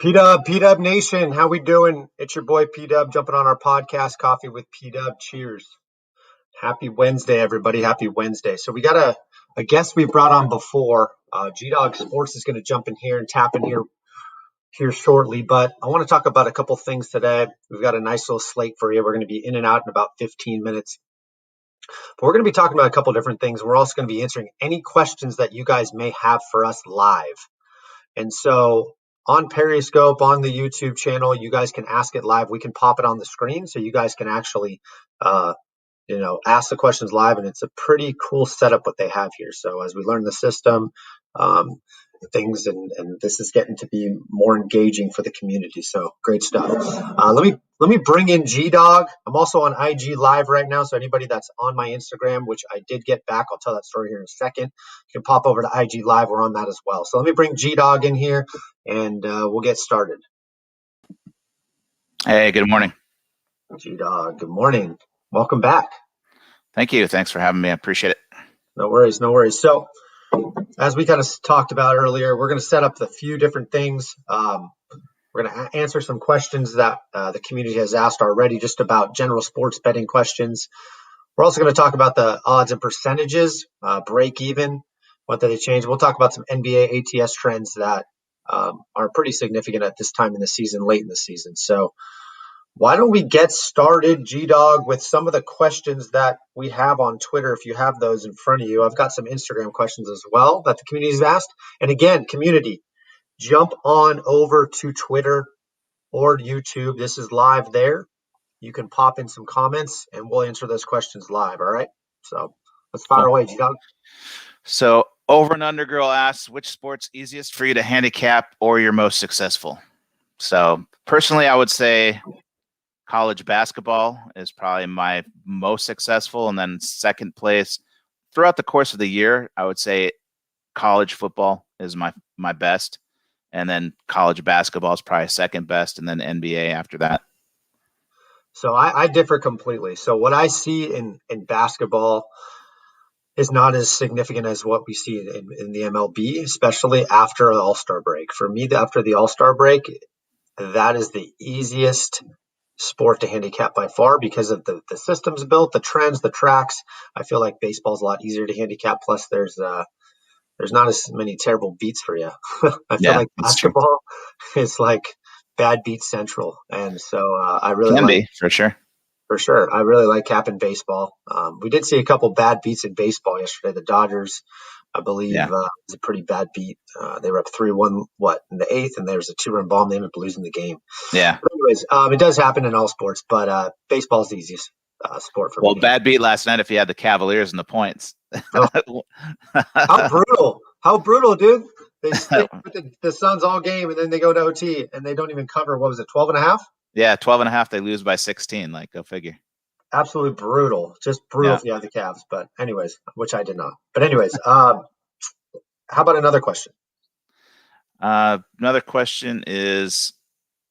P-Dub Nation, how we doing? It's your boy P-Dub jumping on our podcast, Coffee with P-Dub. Cheers. Happy Wednesday, everybody. Happy Wednesday. So we got a guest we brought on before. GDOGSPORTS is going to jump in here and tap in here shortly, but I want to talk about a couple things today. We've got a nice little slate for you. We're going to be in and out in about 15 minutes. But we're going to be talking about a couple different things. We're also going to be answering any questions that you guys may have for us live. And so on Periscope, on the YouTube channel, you guys can ask it live. We can pop it on the screen so you guys can actually, ask the questions live. And it's a pretty cool setup what they have here. So as we learn the system, things, and this is getting to be more engaging for the community. So great stuff. Let me bring in G-Dog. I'm also on IG Live right now. So anybody that's on my Instagram, which I did get back, I'll tell that story here in a second. You can pop over to IG Live. We're on that as well. So let me bring G-Dog in here and we'll get started. Hey, good morning. G-Dog, good morning. Welcome back. Thank you. Thanks for having me. I appreciate it. No worries. So as we kind of talked about earlier, we're going to set up a few different things. We're going to answer some questions that the community has asked already, just about general sports betting questions. We're also going to talk about the odds and percentages, break even, what did they change. We'll talk about some NBA ATS trends that are pretty significant at this time in the season, late in the season. So why don't we get started, G-Dog, with some of the questions that we have on Twitter, if you have those in front of you. I've got some Instagram questions as well that the community has asked. And again, community, jump on over to Twitter or YouTube. This is live there. You can pop in some comments, and we'll answer those questions live, all right? So let's fire away, G-Dog. So Over and Under Girl asks, which sport's easiest for you to handicap or your most successful? So personally, I would say college basketball is probably my most successful. And then second place throughout the course of the year, I would say college football is my best. And then college basketball is probably second best. And then NBA after that. So I differ completely. So what I see in basketball is not as significant as what we see in the MLB, especially after the All-Star break. For me, after the All-Star break, that is the easiest sport to handicap by far because of the systems built, the trends, the tracks. I feel like baseball is a lot easier to handicap. Plus, there's not as many terrible beats for you. I feel like basketball is like bad beat central, and so I really can be for sure. For sure, I really like capping baseball. We did see a couple bad beats in baseball yesterday. The Dodgers, I believe, was a pretty bad beat. They were up 3-1, in the eighth, and there was a 2-run bomb. They ended up losing the game. Yeah. But anyways, it does happen in all sports, but baseball is the easiest sport for me. Well, bad beat last night if you had the Cavaliers and the points. Oh. How brutal, dude. They stick with the Suns all game, and then they go to OT, and they don't even cover, 12.5? Yeah, 12.5. They lose by 16. Like, go figure. Absolutely brutal. Just brutal if you have the Cavs. But anyways, which I did not. But anyways, how about another question? Another question is,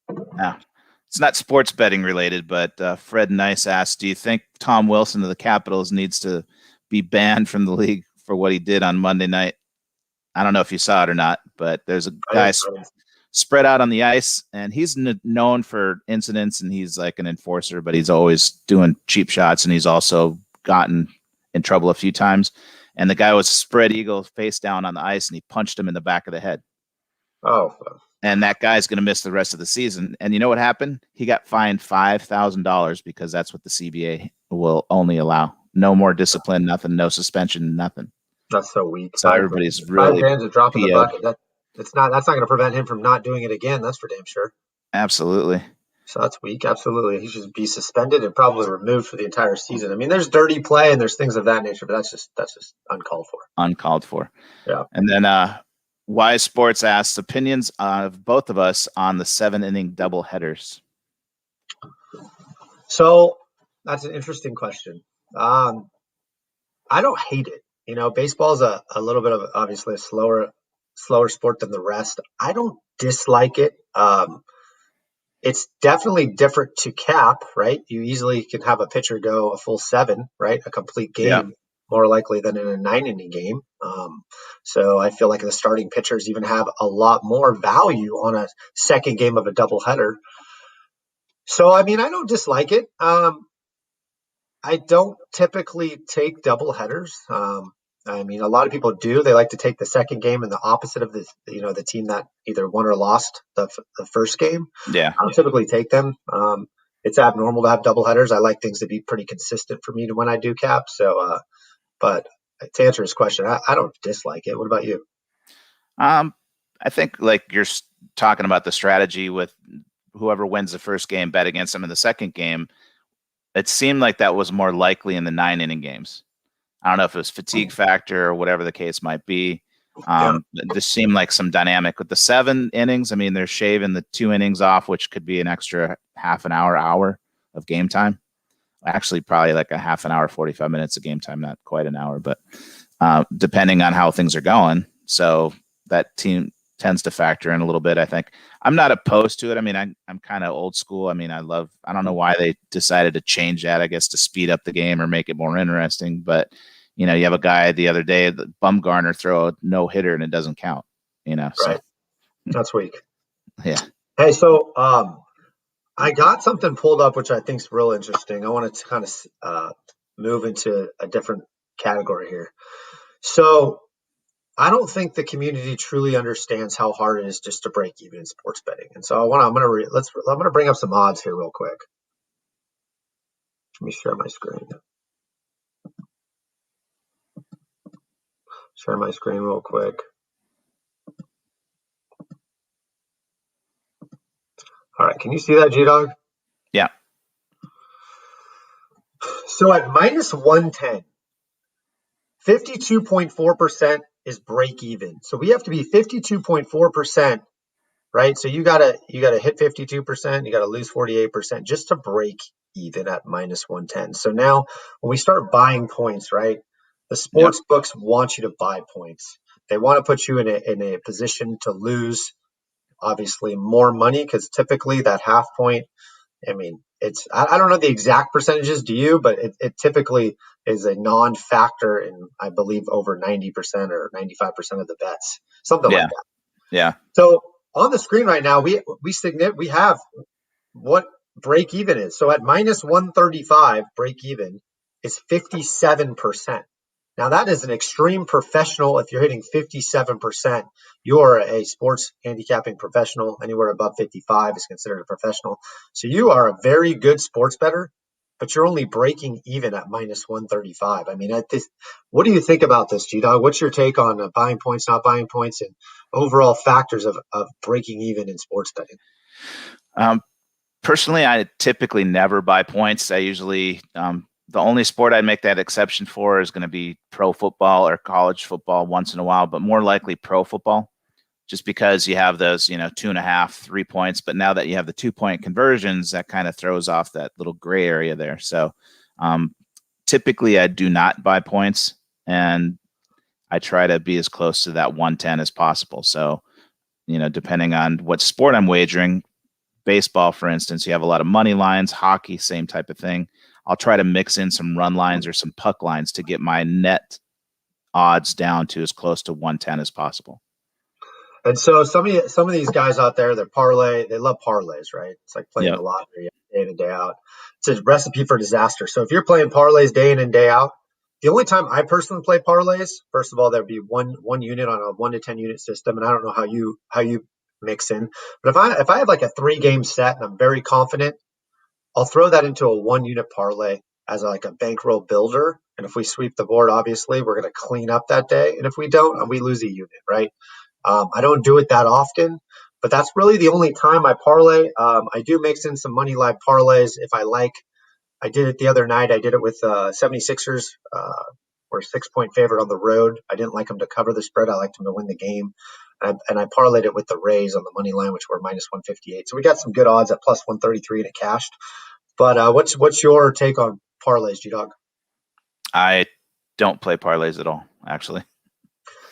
it's not sports betting related, but Fred Nice asked, do you think Tom Wilson of the Capitals needs to be banned from the league for what he did on Monday night? I don't know if you saw it or not, but there's a guy spread out on the ice, and he's known for incidents, and he's like an enforcer, but he's always doing cheap shots, and he's also gotten in trouble a few times. And the guy was spread eagle face down on the ice, and he punched him in the back of the head. Oh. And that guy's going to miss the rest of the season. And you know what happened? He got fined $5,000 because that's what the CBA will only allow. No more discipline, nothing, no suspension, nothing. That's so weak. So everybody's really 5 fans are dropping the bucket. That's not going to prevent him from not doing it again. That's for damn sure. Absolutely. So that's weak. Absolutely. He should be suspended and probably removed for the entire season. I mean, there's dirty play and there's things of that nature, but that's just uncalled for. Uncalled for. Yeah. And then Wise Sports asks opinions of both of us on the 7-inning double headers. So that's an interesting question. I don't hate it. Baseball is a little bit of obviously a slower sport than the rest. I don't dislike it. It's definitely different to cap, right? You easily can have a pitcher go a full 7, right? A complete game more likely than in a 9-inning game. So I feel like the starting pitchers even have a lot more value on a second game of a doubleheader. So, I mean, I don't dislike it. I don't typically take double headers. I mean, a lot of people do. They like to take the second game and the opposite of the team that either won or lost the first game. Yeah. I don't typically take them. It's abnormal to have double headers. I like things to be pretty consistent for me when I do cap. So, but to answer his question, I don't dislike it. What about you? I think like you're talking about the strategy with whoever wins the first game, bet against them in the second game. It seemed like that was more likely in the 9-inning games. I don't know if it was fatigue factor or whatever the case might be. This seemed like some dynamic with the 7 innings. I mean, they're shaving the 2 innings off, which could be an extra half an hour of game time. Actually, probably like a half an hour, 45 minutes of game time, not quite an hour, but depending on how things are going. So that team tends to factor in a little bit, I think. I'm not opposed to it. I mean, I'm kind of old school. I mean, I don't know why they decided to change that, I guess, to speed up the game or make it more interesting. But, you have a guy the other day, Bumgarner, throw a no-hitter and it doesn't count, Right. So. That's weak. Yeah. Hey, so I got something pulled up, which I think is real interesting. I wanted to kind of move into a different category here. So I don't think the community truly understands how hard it is just to break even in sports betting. And so I'm going to bring up some odds here real quick. Let me share my screen. Share my screen real quick. All right, can you see that, G-Dog? Yeah. So at minus 110, 52.4% is break even. So we have to be 52.4%, right? So you gotta hit 52%, you gotta lose 48% just to break even at minus 110. So now when we start buying points, right? The sports books want you to buy points. They want to put you in a position to lose obviously more money, because typically that half point, I mean, I don't know the exact percentages, do you? But it typically is a non-factor in, I believe, over 90% or 95% of the bets, something like that. Yeah. So on the screen right now, we have what break even is. So at minus 135, break even is 57%. Now that is an extreme professional. If you're hitting 57%, you're a sports handicapping professional. Anywhere above 55 is considered a professional. So you are a very good sports bettor, but you're only breaking even at minus 135. I mean, what do you think about this, G-Dog? What's your take on buying points, not buying points, and overall factors of breaking even in sports betting? Personally, I typically never buy points. I usually the only sport I'd make that exception for is going to be pro football or college football once in a while, but more likely pro football, just because you have those, 2.5, 3 points. But now that you have the 2-point conversions, that kind of throws off that little gray area there. So typically I do not buy points, and I try to be as close to that 110 as possible. So, depending on what sport I'm wagering, baseball, for instance, you have a lot of money lines. Hockey, same type of thing. I'll try to mix in some run lines or some puck lines to get my net odds down to as close to 110 as possible. And so some of these guys out there, they love parlays, right? It's like playing the lottery day in and day out. It's a recipe for disaster. So if you're playing parlays day in and day out, the only time I personally play parlays, first of all, there'd be one unit on a 1 to 10 unit system, and I don't know how you mix in. But if I have like a 3-game set and I'm very confident, I'll throw that into a 1-unit parlay as like a bankroll builder. And if we sweep the board, obviously we're going to clean up that day. And if we don't, we lose a unit, right? I don't do it that often, but that's really the only time I parlay. I do mix in some money line parlays if I like. I did it the other night. I did it with 76ers. Were a 6-point favorite on the road. I didn't like them to cover the spread. I liked them to win the game. And I parlayed it with the Rays on the money line, which were minus 158. So we got some good odds at plus 133 and it cashed. But what's your take on parlays, G-Dog? I don't play parlays at all, actually.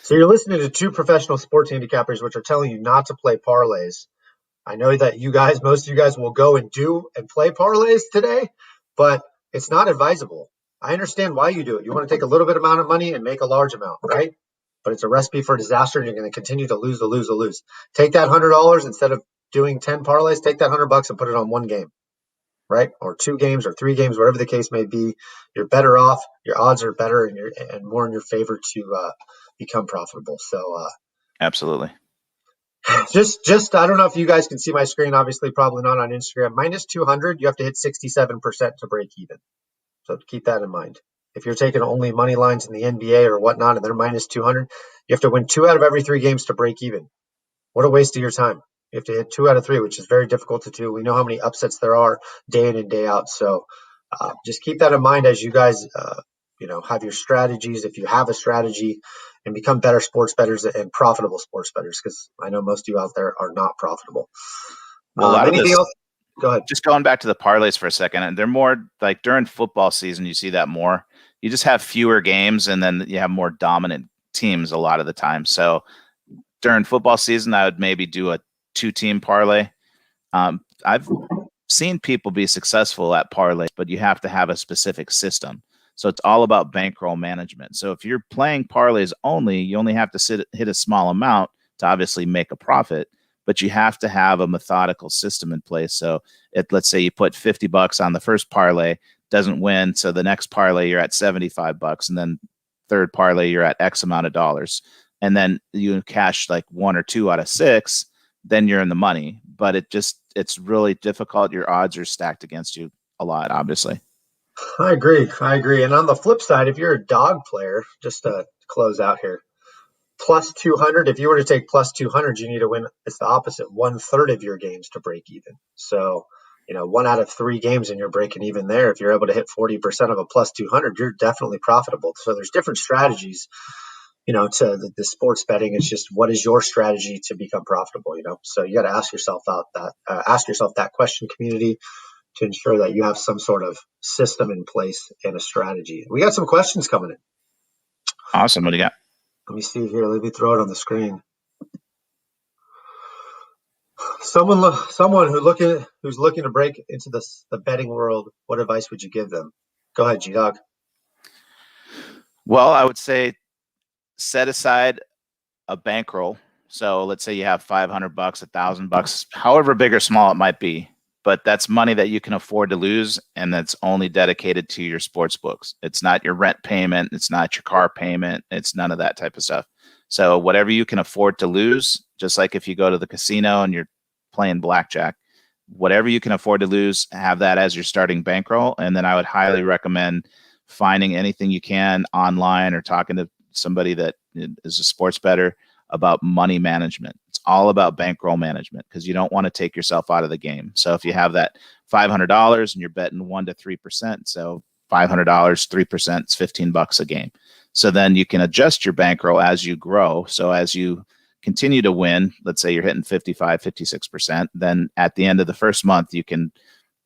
So you're listening to two professional sports handicappers, which are telling you not to play parlays. I know that most of you guys will go and play parlays today, but it's not advisable. I understand why you do it. You want to take a little bit amount of money and make a large amount, right? But it's a recipe for disaster, and you're going to continue to lose. Take that $100 instead of doing 10 parlays. Take that $100 and put it on one game, right? Or 2 games or 3 games, whatever the case may be. You're better off. Your odds are better and more in your favor to become profitable. So Absolutely. just I don't know if you guys can see my screen. Obviously, probably not on Instagram. Minus 200, you have to hit 67% to break even. So keep that in mind. If you're taking only money lines in the NBA or whatnot, and they're minus 200, you have to win 2 out of every 3 games to break even. What a waste of your time. You have to hit 2 out of 3, which is very difficult to do. We know how many upsets there are day in and day out. So just keep that in mind as you guys, have your strategies. If you have a strategy, and become better sports bettors and profitable sports bettors, because I know most of you out there are not profitable. Well, a lot of anything this, else? Go ahead. just going back to the parlays for a second, and they're more like during football season, you see that more. You just have fewer games, and then you have more dominant teams a lot of the time. So during football season, I would maybe do a 2-team parlay. I've seen people be successful at parlays, but you have to have a specific system. So it's all about bankroll management. So if you're playing parlays only, you only have to hit a small amount to obviously make a profit, but you have to have a methodical system in place. So let's say you put $50 on the first parlay, doesn't win. So the next parlay, you're at $75, and then third parlay, you're at X amount of dollars. And then you cash like 1 or 2 out of 6, then you're in the money. But it's really difficult. Your odds are stacked against you a lot, obviously. I agree. And on the flip side, if you're a dog player, just to close out here, plus 200, if you were to take plus 200, you need to win. It's the opposite, 1/3 of your games to break even. So, 1 out of 3 games and you're breaking even there. If you're able to hit 40% of a plus 200, you're definitely profitable. So there's different strategies, to the sports betting. It's just, what is your strategy to become profitable? So you got to ask yourself that question, community, to ensure that you have some sort of system in place and a strategy. We got some questions coming in. Awesome. What do you got? Let me see here. Let me throw it on the screen. Someone who's looking to break into the betting world, what advice would you give them? Go ahead, GDOG. Well, I would say set aside a bankroll. So let's say you have $500, $1,000, however big or small it might be, but that's money that you can afford to lose, and that's only dedicated to your sports books. It's not your rent payment. It's not your car payment. It's none of that type of stuff. So whatever you can afford to lose, just like if you go to the casino and you're playing blackjack, whatever you can afford to lose, have that as your starting bankroll. And then I would highly recommend finding anything you can online or talking to somebody that is a sports bettor about money management. It's all about bankroll management, because you don't want to take yourself out of the game. So if you have that $500 and you're betting 1 to 3%, so $500, 3% is $15 a game. So then you can adjust your bankroll as you grow. So as you continue to win, let's say you're hitting 55, 56%, then at the end of the first month, you can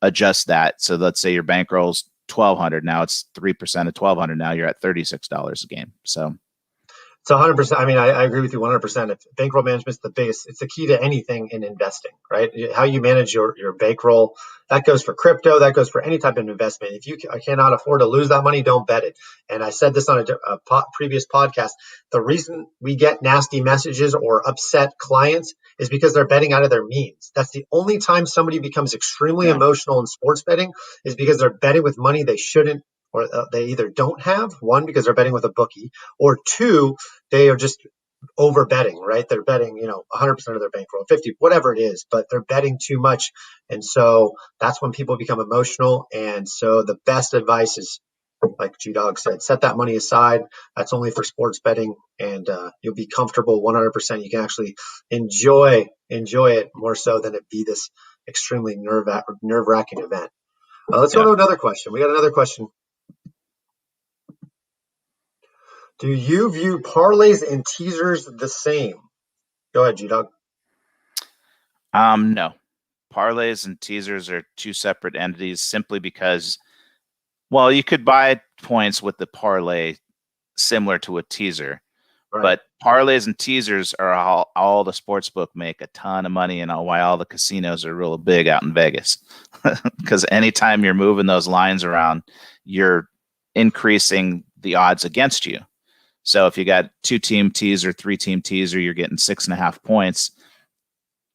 adjust that. So let's say your bankroll's $1,200. Now it's 3% of $1,200. Now you're at $36 a game. So It's 100%. I mean, I agree with you 100%. If bankroll management is the biggest, it's the key to anything in investing, right? How you manage your bankroll, that goes for crypto, that goes for any type of investment. If you cannot afford to lose that money, don't bet it. And I said this on a previous podcast. The reason we get nasty messages or upset clients is because they're betting out of their means. That's the only time somebody becomes extremely emotional in sports betting, is because they're betting with money they shouldn't, or they either don't have, one, because they're betting with a bookie, or two, they are just over betting, right? They're betting, 100% of their bankroll, 50, whatever it is, but they're betting too much. And so that's when people become emotional. And so the best advice is, like G-Dog said, set that money aside. That's only for sports betting, and you'll be comfortable 100%. You can actually enjoy it more so than it be this extremely nerve-wracking event. Let's go to another question. We got another question. Do you view parlays and teasers the same? Go ahead, G-Dog. No. Parlays and teasers are 2 separate entities, simply because, well, you could buy points with the parlay similar to a teaser, Right. but parlays and teasers are all the sportsbook make a ton of money, and why all the casinos are real big out in Vegas. Because anytime you're moving those lines around, you're increasing the odds against you. So if you got 2-team teaser, 3-team teaser, you're getting 6.5 points.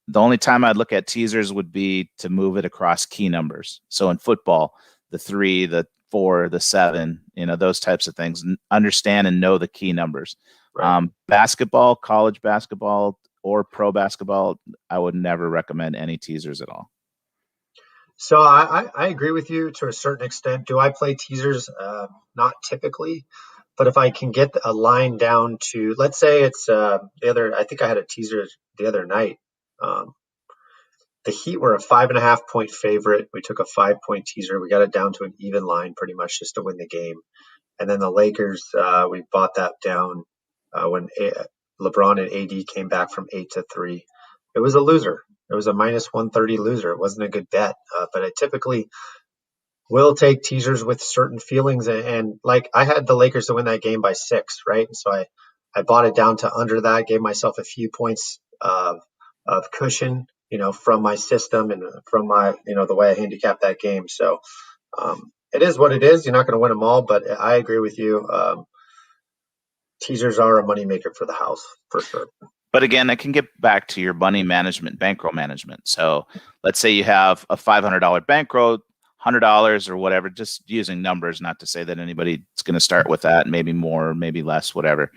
The only time I'd look at teasers would be to move it across key numbers. So in football, the 3, the 4, the 7, those types of things. Understand and know the key numbers. Right. Basketball, college basketball, or pro basketball, I would never recommend any teasers at all. So I agree with you to a certain extent. Do I play teasers? Not typically, but if I can get a line down to, let's say it's I think I had a teaser the other night. The Heat were a 5.5 point favorite. We took a 5 point teaser. We got it down to an even line pretty much just to win the game. And then the Lakers, we bought that down when LeBron and AD came back from 8-3. It was a loser. It was a -130 loser. It wasn't a good bet, but I typically will take teasers with certain feelings. And like I had the Lakers to win that game by 6, right? So I bought it down to under that, gave myself a few points of cushion, from my system and from my, the way I handicapped that game. So it is what it is. You're not going to win them all, but I agree with you. Teasers are a moneymaker for the house, for sure. But again, I can get back to your money management, bankroll management. So let's say you have a $500 bankroll, $100 or whatever, just using numbers, not to say that anybody's going to start with that, maybe more, maybe less, whatever.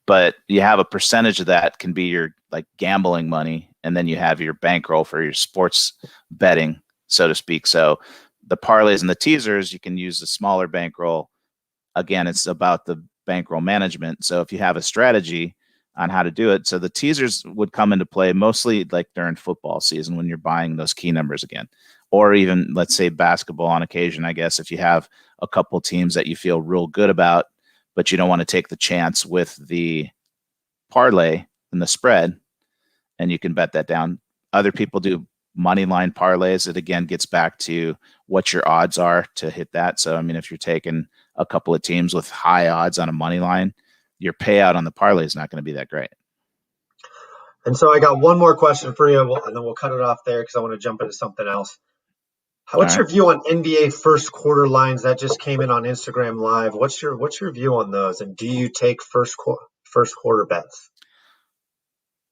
But you have a percentage of that can be your like gambling money. And then you have your bankroll for your sports betting, so to speak. So the parlays and the teasers, you can use the smaller bankroll. Again, it's about the bankroll management. So if you have a strategy on how to do it, so the teasers would come into play mostly like during football season when you're buying those key numbers again, or even let's say basketball on occasion. I guess if you have a couple teams that you feel real good about, but you don't want to take the chance with the parlay and the spread, and you can bet that down. Other people do money line parlays. It again gets back to what your odds are to hit that. So I mean, if you're taking a couple of teams with high odds on a money line, your payout on the parlay is not going to be that great. And so I got one more question for you, and then we'll cut it off there because I want to jump into something else. What's your view on NBA first quarter lines that just came in on Instagram Live? What's your view on those? And do you take first quarter bets?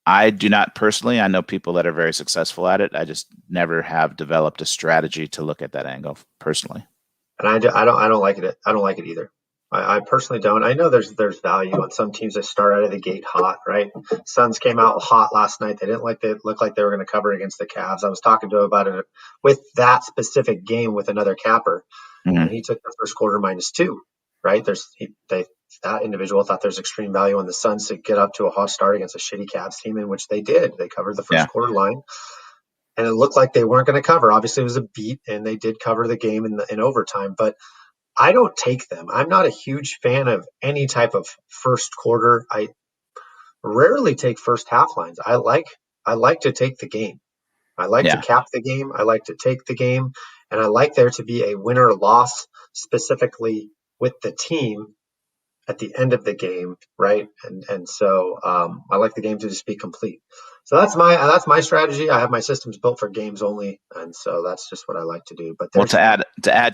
I do not personally. I know people that are very successful at it. I just never have developed a strategy to look at that angle personally. And I don't like it. I don't like it either. I personally don't. I know there's value on some teams that start out of the gate hot, right? Suns came out hot last night. They didn't look like they were going to cover against the Cavs. I was talking to him about it with that specific game with another capper, and he took the first quarter -2, right? That individual thought there's extreme value on the Suns to get up to a hot start against a shitty Cavs team, in which they did. They covered the first quarter line, and it looked like they weren't going to cover. Obviously, it was a beat, and they did cover the game in overtime, but I don't take them. I'm not a huge fan of any type of first quarter. I rarely take first half lines. I like to take the game. I like to cap the game. I like to take the game, and I like there to be a win or loss specifically with the team at the end of the game, right? And so I like the game to just be complete. So that's my strategy. I have my systems built for games only, and so that's just what I like to do. But to add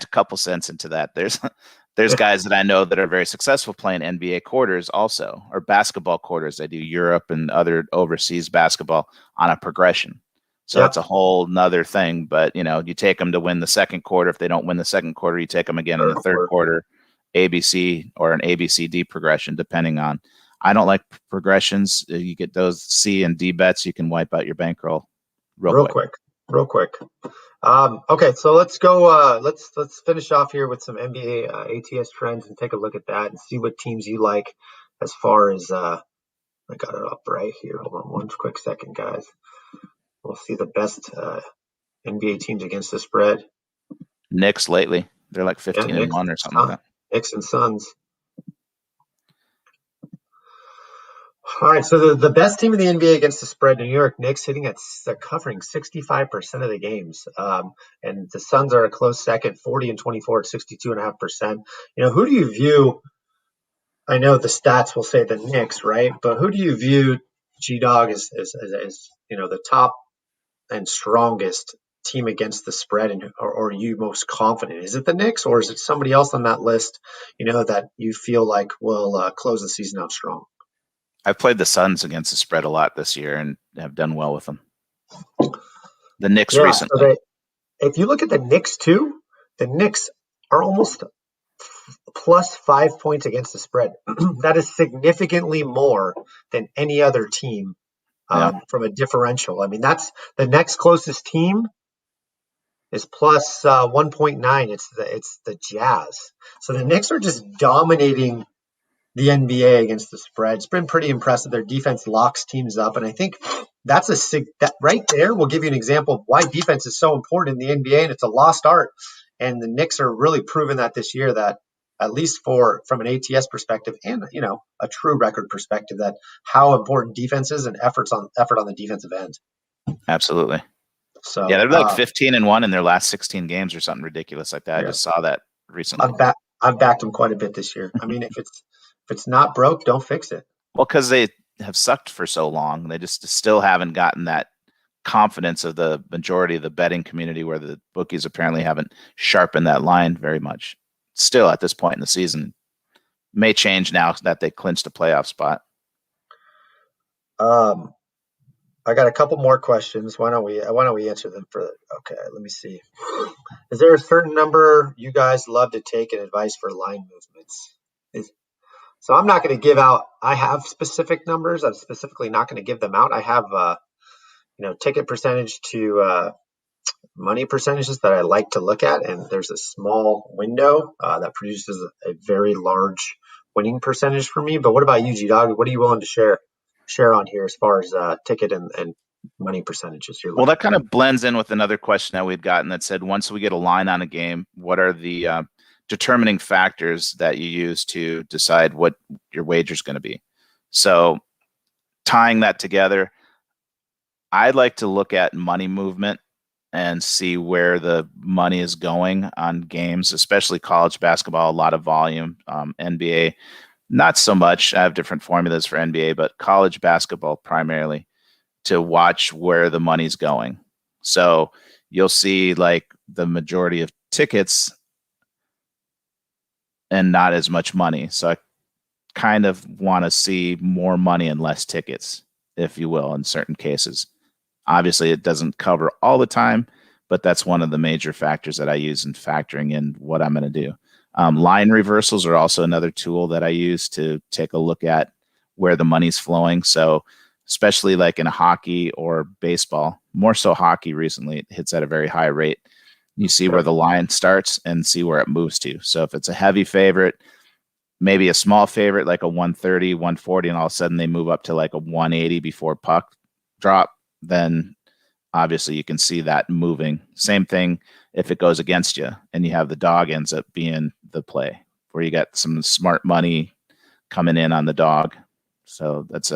a couple cents into that, there's guys that I know that are very successful playing NBA quarters also, or basketball quarters. They do Europe and other overseas basketball on a progression. So that's a whole nother thing. But you take them to win the second quarter. If they don't win the second quarter, you take them again in the third quarter. ABC or an ABCD progression, depending on. I don't like progressions. You get those C and D bets, you can wipe out your bankroll real quick. Okay, so let's go. Let's finish off here with some NBA ATS trends and take a look at that and see what teams you like. As far as I got it up right here. Hold on one quick second, guys. We'll see the best NBA teams against the spread. Knicks lately, they're like 15-1 or something like that. Knicks and Suns. All right, so the best team in the NBA against the spread, New York Knicks, hitting at covering 65% of the games, and the Suns are a close second, 40 and 24 at 62.5%. Who do you view? I know the stats will say the Knicks, right? But who do you view, GDOG, as the top and strongest team against the spread, and or are you most confident? Is it the Knicks, or is it somebody else on that list, that you feel like will close the season out strong? I've played the Suns against the spread a lot this year and have done well with them. The Knicks Yeah, recently. if you look at the Knicks too, the Knicks are almost plus 5 points against the spread. That is significantly more than any other team from a differential. I mean, that's the next closest team is plus 1.9. It's the Jazz. So the Knicks are just dominating the NBA against the spread. It's been pretty impressive. Their defense locks teams up, and I think that right there will give you an example of why defense is so important in the NBA, and it's a lost art. And the Knicks are really proving that this year, that at least from an ATS perspective and a true record perspective, that how important defense is and effort on the defensive end. Absolutely. So yeah, they're like 15-1 in their last 16 games or something ridiculous like that. Yeah. I just saw that recently. I've backed them quite a bit this year. I mean, if it's not broke, don't fix it. Well, because they have sucked for so long, they just still haven't gotten that confidence of the majority of the betting community, where the bookies apparently haven't sharpened that line very much. Still, at this point in the season, may change now that they clinched a playoff spot. I got a couple more questions. Why don't we answer them for? Okay, let me see. Is there a certain number you guys love to take in advice for line movements? So I'm not going to give out. I have specific numbers. I'm specifically not going to give them out. I have ticket percentage to money percentages that I like to look at, and there's a small window that produces a very large winning percentage for me. But what about you, G-Dog? What are you willing to share on here as far as ticket and money percentages? Well, that kind of blends in with another question that we'd gotten that said, once we get a line on a game, what are the determining factors that you use to decide what your wager is going to be? So tying that together, I'd like to look at money movement and see where the money is going on games, especially college basketball, a lot of volume. NBA, not so much. I have different formulas for NBA, but college basketball primarily, to watch where the money's going. So you'll see like the majority of tickets and not as much money. So I kind of want to see more money and less tickets, if you will, in certain cases. Obviously, it doesn't cover all the time, but that's one of the major factors that I use in factoring in what I'm going to do. Line reversals are also another tool that I use to take a look at where the money's flowing. So especially like in hockey or baseball, more so hockey recently, it hits at a very high rate. You see where the line starts and see where it moves to. So if it's a heavy favorite, maybe a small favorite, like a 130, 140, and all of a sudden they move up to like a 180 before puck drop, then obviously you can see that moving. Same thing if it goes against you and you have the dog ends up being the play, where you got some smart money coming in on the dog. So that's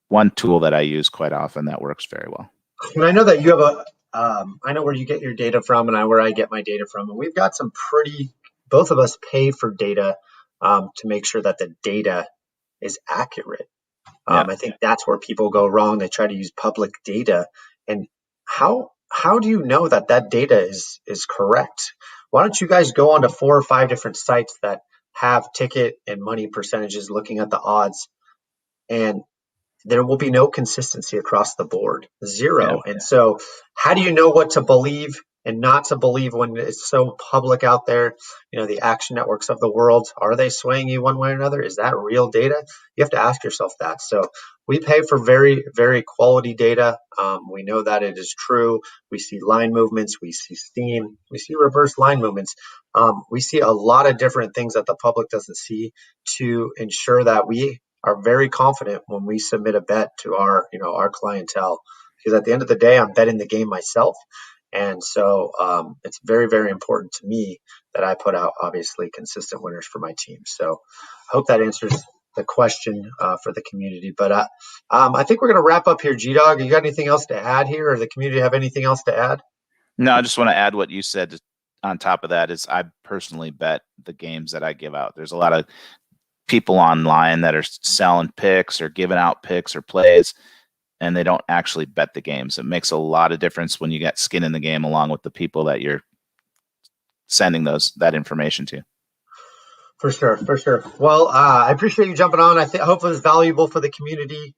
one tool that I use quite often that works very well. And I know that you have I know where you get your data from, and where I get my data from. And we've got some both of us pay for data to make sure that the data is accurate. I think that's where people go wrong. They try to use public data. And how do you know that data is correct? Why don't you guys go onto 4 or 5 different sites that have ticket and money percentages, looking at the odds, and there will be no consistency across the board, zero. And so how do you know what to believe and not to believe when it's so public out there? The action networks of the world, are they swaying you one way or another? Is that real data? You have to ask yourself that. So we pay for very, very quality data. We know that it is true. We see line movements. We see steam. We see reverse line movements. We see a lot of different things that the public doesn't see, to ensure that we are very confident when we submit a bet to our clientele. Because at the end of the day, I'm betting the game myself. And so it's very, very important to me that I put out, obviously, consistent winners for my team. So I hope that answers the question for the community. But I think we're going to wrap up here. G-Dog, you got anything else to add here, or the community have anything else to add? No, I just want to add what you said on top of that. Is I personally bet the games that I give out. There's a lot of people online that are selling picks or giving out picks or plays. and they don't actually bet the games. It makes a lot of difference when you get skin in the game along with the people that you're sending that information to. For sure, for sure. Well, I appreciate you jumping on. I think hopefully it's valuable for the community.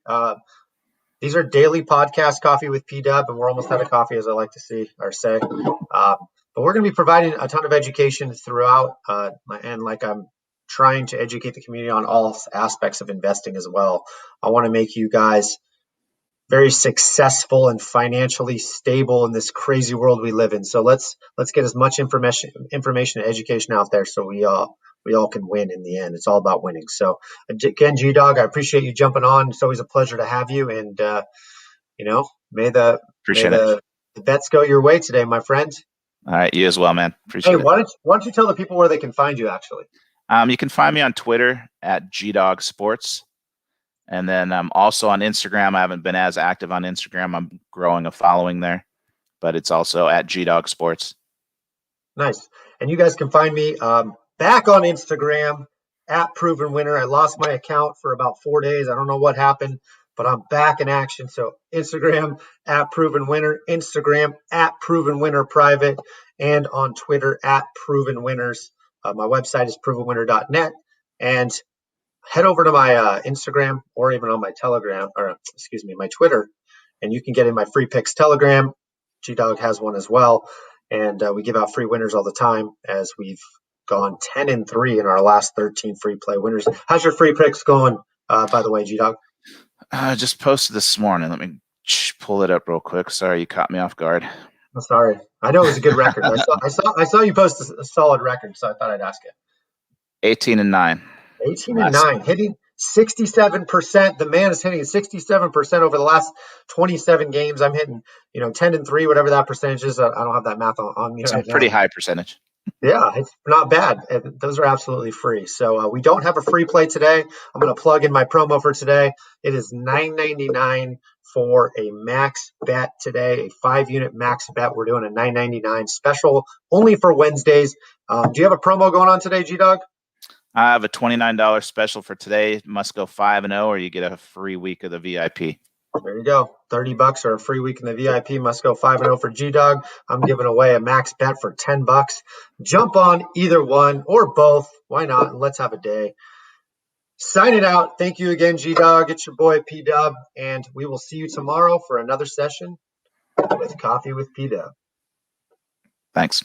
These are daily podcast coffee with P-Dub, and we're almost out of coffee, as I like to see or say. But we're going to be providing a ton of education throughout, and like I'm trying to educate the community on all aspects of investing as well. I want to make you guys very successful and financially stable in this crazy world we live in. So let's get as much information and education out there so we all can win in the end. It's all about winning. So again, G-Dog, I appreciate you jumping on. It's always a pleasure to have you. And, may the bets go your way today, my friend. All right. You as well, man. Appreciate it. Why don't you tell the people where they can find you, actually? You can find me on Twitter at GDOGSPORTS. And then I'm also on Instagram. I haven't been as active on Instagram. I'm growing a following there, but it's also at GDOGSPORTS. Nice. And you guys can find me back on Instagram at Proven Winner. I lost my account for about 4 days. I don't know what happened, but I'm back in action. So Instagram at Proven Winner, Instagram at Proven Winner Private, and on Twitter at Proven Winners. My website is provenwinner.net. And head over to my Instagram or even on my my Twitter, and you can get in my free picks Telegram. G-Dog has one as well. And we give out free winners all the time, as we've gone 10-3 in our last 13 free play winners. How's your free picks going, by the way, G-Dog? I just posted this morning. Let me pull it up real quick. Sorry, you caught me off guard. I'm sorry. I know it was a good record. I saw you post a solid record, so I thought I'd ask you. 18-9. 18-9, hitting 67%. The man is hitting 67% over the last 27 games. I'm hitting, 10-3, whatever that percentage is. I don't have that math on me. It's a pretty high percentage. Yeah, it's not bad. Those are absolutely free. So we don't have a free play today. I'm going to plug in my promo for today. It is $9.99 for a max bet today, a 5-unit max bet. We're doing a $9.99 special only for Wednesdays. Do you have a promo going on today, G-Dog? I have a $29 special for today. Must go 5-0, or you get a free week of the VIP. There you go. $30 or a free week in the VIP. Must go 5-0 for G-Dog. I'm giving away a max bet for $10. Jump on either one or both. Why not? And let's have a day. Sign it out. Thank you again, G-Dog. It's your boy P-Dub, and we will see you tomorrow for another session with Coffee with P-Dub. Thanks.